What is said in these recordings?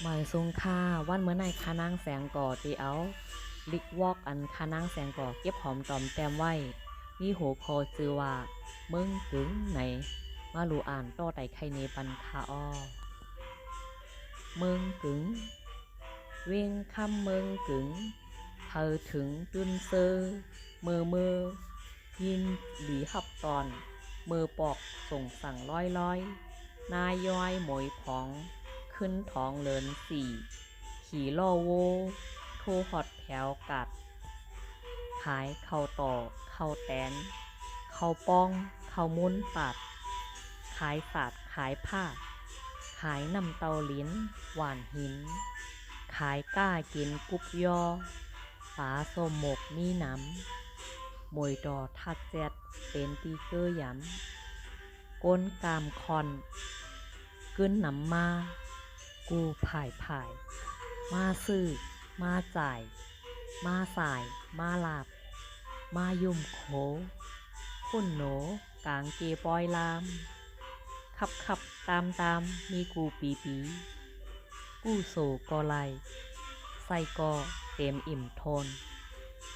หมายทรงค่าวันเมื่อในคานางแสงก่อตีเอาลิกวอกอันคานางแสงก่อเก็บหอมจอมแต้มไว้มีโหคอจือว่าเมืองกึ๋งไหนมาลูอ่านต่อไต่ไข่เนปันคาอ้อเมืองกึ๋งเวียงคำเมืองกึ๋งเธอถึงจุนเซอเมอยินหลีหับตอนมือปอกส่งสั่งร้อยนายย้อยหมวยผองขึ้นท้องเลินสี่ขี่ล่อโวโทหอดแถวกัดขายเข้าต่อเข้าแตนเข้าป้องเข้ามุ้นปัดขายศาสตร์ขายผ้าขายน้ำเตาลิ้นหวานหินขายก้ากินกุบยอปาส้มหมกมีน้ำมวยดอทัดแจดเป็นตีเกอร์ยำก้นกามคอนกึ้นน้ำมากูผ่ายมาซื้อมาจ่ายมาสายมาหลาบมายุ่มโขคุณโหนกลางเกปอยลามขับตามมีกูปีกู้โศกอไลใส่กอเต็มอิ่มทน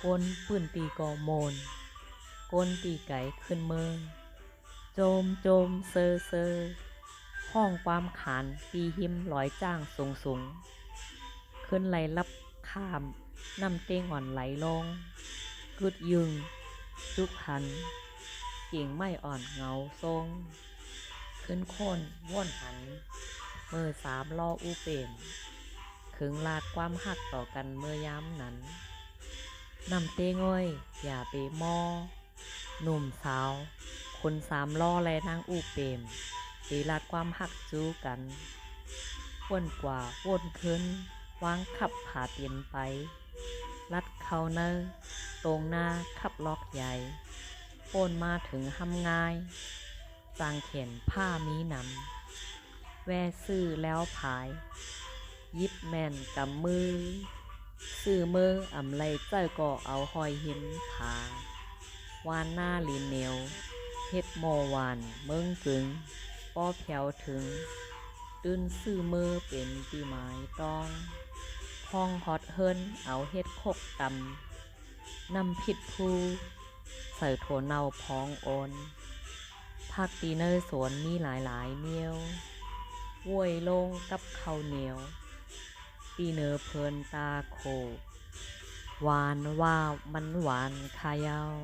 ก้นปื้นตีกอโมนก้นตีไก่ขึ้นเมืองโจมเซอห้องความขานตีหิมลอยจ้างสูงขึ้นไหลรับข้ามน้ำเต้งอ่อนไหลลงกึดยึงจุกหันกิ่งไม้อ่อนเงาทรงขึ้นโค่นว่นหันเมื่อสามล่ออูเป่มขึงลาดความหักต่อกันเมื่อย้ำนั้นนำเต้ง่อยอย่าไปมอหนุ่มสาวคนสามล่อและนางอูเป่มตีลาดความหักจู้กันว่นกว่าว่นขึ้นวางขับผาเตียนไปลัดเขาเนอตรงหน้าขับล็อกใหญ่โอนมาถึงห้ำง่ายจางเข็นผ้ามีนำแวซื้อแล้วผายยิบแม่นกำมือซื้อมืออำไลเจ้าก็เอาหอยหินผาวานหน้าลีนเหนียวเฮ็ดโมวานเมืองกึงป้อแผวถึงตื้นซื้อมือเป็นตีไม้ต้องห้องฮอตเฮิรนเอาเฮ็ดคกตำนำผิดผู้ใส่โถเนาพองโอนผักตีเนยสวนมีหลายเมียวว้วยลงกับข้าวเหนียวตีเนอเพลินตาโคหวานว่ามันหวานคายาว